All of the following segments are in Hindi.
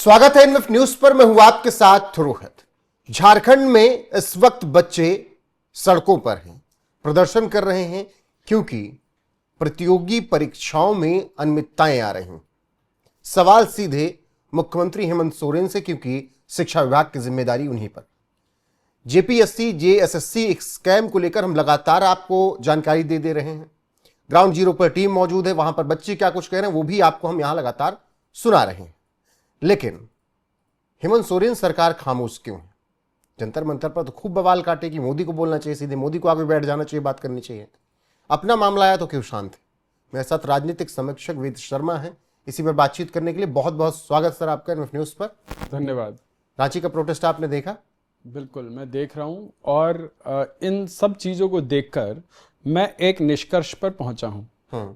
स्वागत है इनविफ न्यूज पर। मैं हूं आपके साथ रोहित। झारखंड में इस वक्त बच्चे सड़कों पर हैं, प्रदर्शन कर रहे हैं क्योंकि प्रतियोगी परीक्षाओं में अनियमितताएं आ रही हैं। सवाल सीधे मुख्यमंत्री हेमंत सोरेन से, क्योंकि शिक्षा विभाग की जिम्मेदारी उन्हीं पर। जेपीएससी जेएसएससी स्कैम को लेकर हम लगातार आपको जानकारी दे रहे हैं। ग्राउंड जीरो पर टीम मौजूद है, वहां पर बच्चे क्या कुछ कह रहे हैं वो भी आपको हम यहां लगातार सुना रहे हैं। लेकिन हेमंत सोरेन सरकार खामोश क्यों है? जंतर मंतर पर तो खूब बवाल काटे कि मोदी को बोलना चाहिए, सीधे मोदी को आगे बैठ जाना चाहिए, बात करनी चाहिए। अपना मामला आया तो क्यों शांत है? मेरे साथ राजनीतिक समीक्षक वेद शर्मा है, इसी पर बातचीत करने के लिए बहुत बहुत स्वागत सर आपका इनविफ न्यूज पर। धन्यवाद। रांची का प्रोटेस्ट आपने देखा? बिल्कुल, मैं देख रहा हूं और इन सब चीजों को देखकर मैं एक निष्कर्ष पर पहुंचा हूं।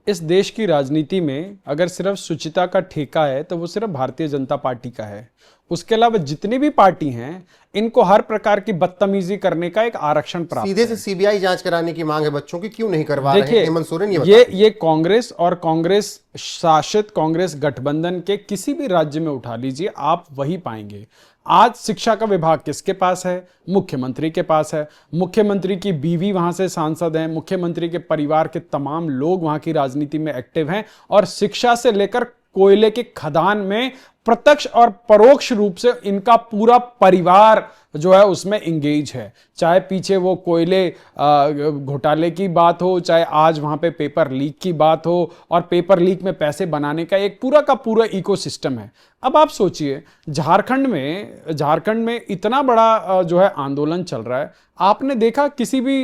इस देश की राजनीति में अगर सिर्फ शुचिता का ठेका है तो वो सिर्फ भारतीय जनता पार्टी का है। उसके अलावा जितनी भी पार्टी हैं इनको हर प्रकार की बदतमीजी करने का एक आरक्षण प्राप्त सीधे है। से सीबीआई जांच कराने की मांग है बच्चों की, क्यों नहीं करवा रहे हैं हेमंत सोरेन? ये कांग्रेस और कांग्रेस शासित कांग्रेस गठबंधन के किसी भी राज्य में उठा लीजिए, आप वही पाएंगे। आज शिक्षा का विभाग किसके पास है? मुख्यमंत्री के पास है। मुख्यमंत्री की बीवी वहां से सांसद हैं, मुख्यमंत्री के परिवार के तमाम लोग वहां की राजनीति में एक्टिव हैं और शिक्षा से लेकर कोयले के खदान में प्रत्यक्ष और परोक्ष रूप से इनका पूरा परिवार जो है उसमें इंगेज है। चाहे पीछे वो कोयले घोटाले की बात हो, चाहे आज वहां पे पेपर लीक की बात हो, और पेपर लीक में पैसे बनाने का एक पूरा का पूरा इकोसिस्टम है। अब आप सोचिए, झारखंड में इतना बड़ा जो है आंदोलन चल रहा है। आपने देखा किसी भी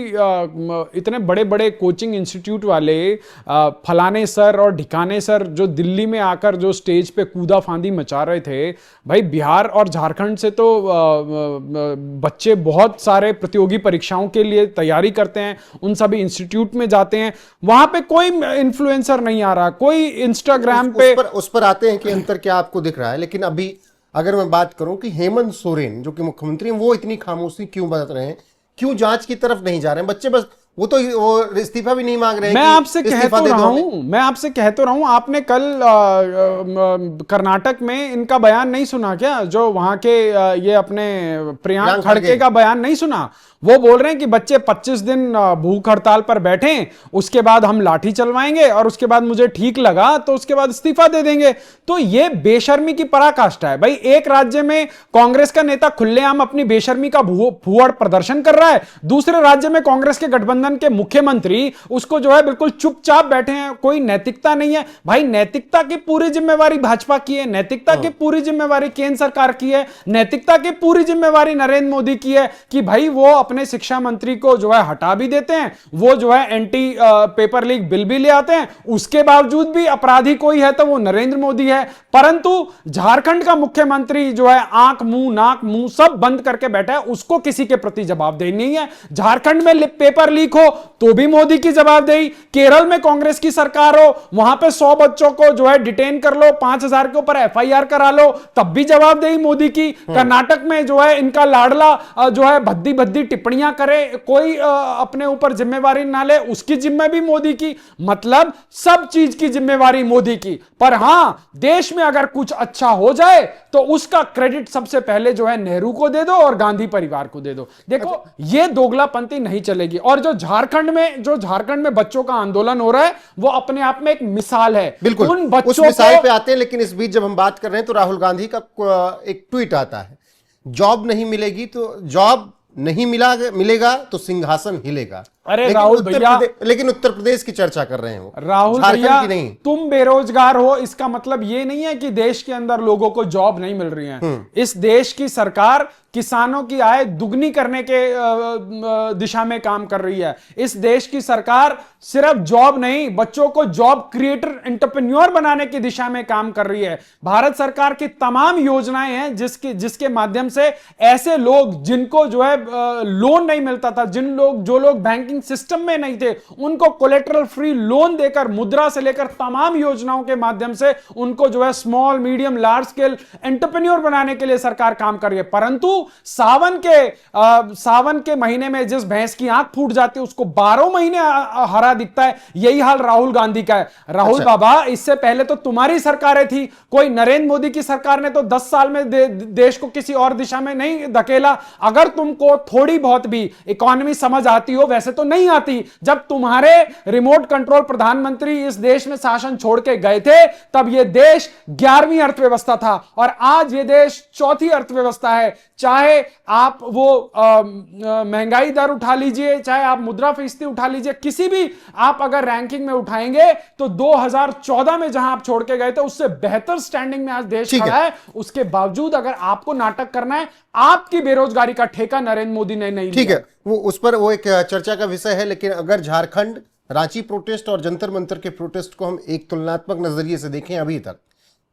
इतने बड़े बड़े कोचिंग इंस्टीट्यूट वाले फलाने सर और ढिकाने सर जो दिल्ली में आकर जो स्टेज पे कूदा फांदी मचा रहे थे, भाई बिहार और झारखंड से तो बच्चे बहुत सारे प्रतियोगी परीक्षाओं के लिए तैयारी करते हैं, उन सभी इंस्टीट्यूट में जाते हैं। वहां पे कोई इन्फ्लुएंसर नहीं आ रहा, कोई इंस्टाग्राम पे उस पर आते हैं कि अंतर क्या आपको दिख रहा है। लेकिन अभी अगर मैं बात करूं कि हेमंत सोरेन जो कि मुख्यमंत्री हैं, वो इतनी खामोशी क्यों बरत रहे हैं? क्यों जांच की तरफ नहीं जा रहे हैं? बच्चे बस वो इस्तीफा भी नहीं मांग रहे हैं। मैं आपसे कह तो रहा हूं, आपने कल कर्नाटक में इनका बयान नहीं सुना क्या? जो वहां के ये अपने प्रियांक खड़गे का बयान नहीं सुना? वो बोल रहे हैं कि बच्चे 25 दिन भूख हड़ताल पर बैठे, उसके बाद हम लाठी चलवाएंगे और उसके बाद मुझे ठीक लगा तो उसके बाद इस्तीफा दे देंगे। तो ये बेशर्मी की पराकाष्ठा है भाई। एक राज्य में कांग्रेस का नेता खुलेआम अपनी बेशर्मी का फूहड़ प्रदर्शन कर रहा है, दूसरे राज्य में कांग्रेस के गठबंधन के मुख्यमंत्री उसको जो है बिल्कुल चुपचाप बैठे हैं। कोई नैतिकता नहीं है भाई। नैतिकता की पूरी जिम्मेवारी भाजपा की है, नैतिकता की पूरी जिम्मेवारी केंद्र सरकार की है, नैतिकता की पूरी जिम्मेवारी नरेंद्र मोदी की है कि भाई वो अपने शिक्षा मंत्री को जो है हटा भी देते हैं, वो जो है एंटी पेपर लीक बिल भी ले आते हैं, उसके बावजूद भी अपराधी कोई है तो वो नरेंद्र मोदी है। परंतु झारखंड का मुख्यमंत्री जो है आंख मुंह नाक मुंह सब बंद करके बैठा है, उसको किसी के प्रति जवाबदेही नहीं है। झारखंड में पेपर लीक हो तो भी मोदी की जवाबदेही, केरल में कांग्रेस की सरकार हो वहां पे 100 बच्चों को जो है डिटेन कर लो, 5000 के ऊपर एफआईआर करा लो, तब भी जवाबदेही मोदी की। कर्नाटक में जो है इनका लाडला जो है भद्दी भद्दी टिप्पणियां करे, कोई अपने ऊपर जिम्मेवारी ना ले, उसकी जिम्मे भी मोदी की। मतलब सब चीज की जिम्मेवारी मोदी की। पर हां, देश में अगर कुछ अच्छा हो जाए तो उसका क्रेडिट सबसे पहले जो है नेहरू को दे दो और गांधी परिवार को दे दो। देखो ये दोगलापंथी नहीं चलेगी। और जो झारखंड में बच्चों का आंदोलन हो रहा है वो अपने आप में एक मिसाल है। बिल्कुल उन बच्चों उस मिसाल पे आते हैं। लेकिन इस बीच जब हम बात कर रहे हैं तो राहुल गांधी का एक ट्वीट आता है, जॉब नहीं मिलेगी तो जॉब नहीं मिलेगा तो सिंहासन हिलेगा। अरे राहुल भैया, लेकिन उत्तर प्रदेश की चर्चा कर रहे हैं वो, राहुल भैया तुम बेरोजगार हो इसका मतलब ये नहीं है कि देश के अंदर लोगों को जॉब नहीं मिल रही है। इस देश की सरकार किसानों की आय दुगनी करने के दिशा में काम कर रही है। इस देश की सरकार सिर्फ जॉब नहीं, बच्चों को जॉब क्रिएटर एंटरप्रेन्योर बनाने की दिशा में काम कर रही है। भारत सरकार की तमाम योजनाएं हैं जिसके माध्यम से ऐसे लोग जिनको जो है लोन नहीं मिलता था, जो लोग बैंकिंग बैंकिंग सिस्टम में नहीं थे, उनको कोलेटरल फ्री लोन देकर, मुद्रा से लेकर तमाम योजनाओं के माध्यम से उनको जो है small medium large scale entrepreneur बनाने के लिए सरकार काम कर रही है। परंतु सावन के महीने में जिस भैंस की आंख फूट जाती है उसको 12 महीने हरा दिखता है। यही हाल राहुल गांधी का है। राहुल अच्छा। बाबा, इससे पहले तो तुम्हारी सरकारें थी, कोई नरेंद्र मोदी की सरकार ने तो 10 साल में देश को किसी और दिशा में नहीं धकेला। अगर तुमको थोड़ी बहुत भी इकोनॉमी समझ आती हो, वैसे तो नहीं आती, जब तुम्हारे रिमोट कंट्रोल प्रधानमंत्री इस देश में शासन छोड़ के गए थे तब यह देश 11वीं अर्थव्यवस्था था और आज यह देश 4थी अर्थव्यवस्था है। चाहे आप वो महंगाई दर उठा लीजिए, चाहे आप मुद्रास्फीति उठा लीजिए, किसी भी आप अगर रैंकिंग में उठाएंगे तो 2014 में जहां आप छोड़ के गए थे उससे बेहतर स्टैंडिंग में आज देश खड़ा है। उसके बावजूद अगर आपको नाटक करना है, आपकी बेरोजगारी का ठेका नरेंद्र मोदी ने नहीं ठीक है, वो उस पर वो एक चर्चा का विषय है। लेकिन अगर झारखंड रांची प्रोटेस्ट और जंतर मंतर के प्रोटेस्ट को हम एक तुलनात्मक नजरिए से देखें अभी तक,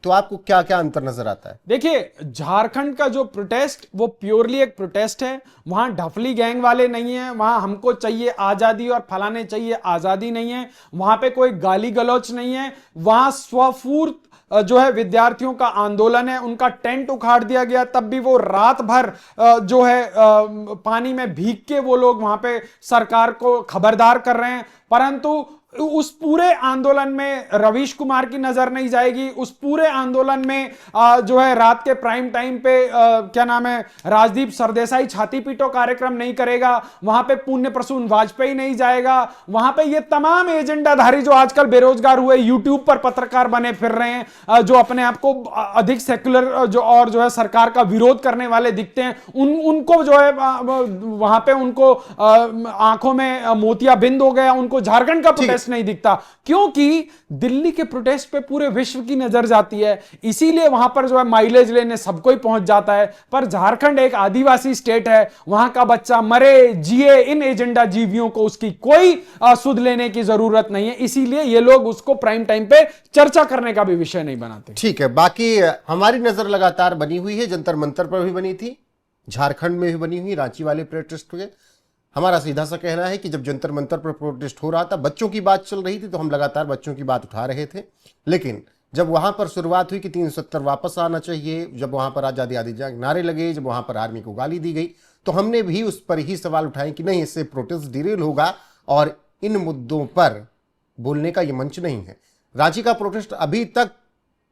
तो आपको क्या क्या अंतर नजर आता है? देखिए, झारखंड का जो प्रोटेस्ट वो प्योरली एक प्रोटेस्ट है। वहां ढफली गैंग वाले नहीं है, वहां हमको चाहिए आजादी और फलाने चाहिए आजादी नहीं है, वहां पे कोई गाली गलौच नहीं है। वहां स्वफूर्त जो है विद्यार्थियों का आंदोलन है, उनका टेंट उखाड़ दिया गया, तब भी वो रात भर जो है पानी में भीग के वो लोग वहां पे सरकार को खबरदार कर रहे हैं। परंतु उस पूरे आंदोलन में रवीश कुमार की नजर नहीं जाएगी। उस पूरे आंदोलन में जो है रात के प्राइम टाइम पे क्या नाम है, राजदीप सरदेसाई छाती पीटो कार्यक्रम नहीं करेगा, वहां पे पुण्य प्रसून वाजपेयी नहीं जाएगा, वहां पे ये तमाम एजेंडाधारी जो आजकल बेरोजगार हुए यूट्यूब पर पत्रकार बने फिर रहे हैं, जो अपने आप को अधिक सेक्युलर जो और जो है सरकार का विरोध करने वाले दिखते हैं, उनको जो है वहां पे उनको आंखों में मोतियाबिंद हो गया, उनको झारखंड का नहीं दिखता, क्योंकि दिल्ली के प्रोटेस्ट पे पूरे विश्व की नजर जाती है। इसीलिए वहां पर जो है माइलेज लेने सबको ही पहुंच जाता है। पर झारखंड एक आदिवासी स्टेट है, वहां का बच्चा मरे जिए, इन एजेंडा जीवियों को उसकी कोई सुध लेने की जरूरत नहीं है। इसीलिए ये लोग उसको प्राइम टाइम पे चर्चा करने का भी विषय नहीं बनाते। ठीक है, बाकी हमारी नजर लगातार बनी हुई है, जंतर मंतर पर भी बनी थी, झारखंड में भी बनी हुई, रांची वाले प्रोटेस्ट हुए। हमारा सीधा सा कहना है कि जब जंतर मंतर पर प्रोटेस्ट हो रहा था, बच्चों की बात चल रही थी, तो हम लगातार बच्चों की बात उठा रहे थे। लेकिन जब वहां पर शुरुआत हुई कि 370 वापस आना चाहिए, जब वहां पर आजादी आदि नारे लगे, जब वहां पर आर्मी को गाली दी गई, तो हमने भी उस पर ही सवाल उठाए कि नहीं, इससे प्रोटेस्ट डिरेल होगा और इन मुद्दों पर बोलने का ये मंच नहीं है। रांची का प्रोटेस्ट अभी तक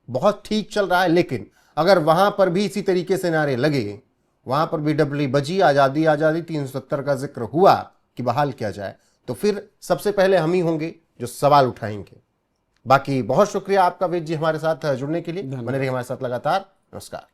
बहुत ठीक चल रहा है, लेकिन अगर वहां पर भी इसी तरीके से नारे लगे, वहां पर भी डबली बजी, आजादी आजादी, 370 का जिक्र हुआ कि बहाल किया जाए, तो फिर सबसे पहले हम ही होंगे जो सवाल उठाएंगे। बाकी बहुत शुक्रिया आपका वेद जी हमारे साथ जुड़ने के लिए, बने रहिए हमारे साथ लगातार। नमस्कार।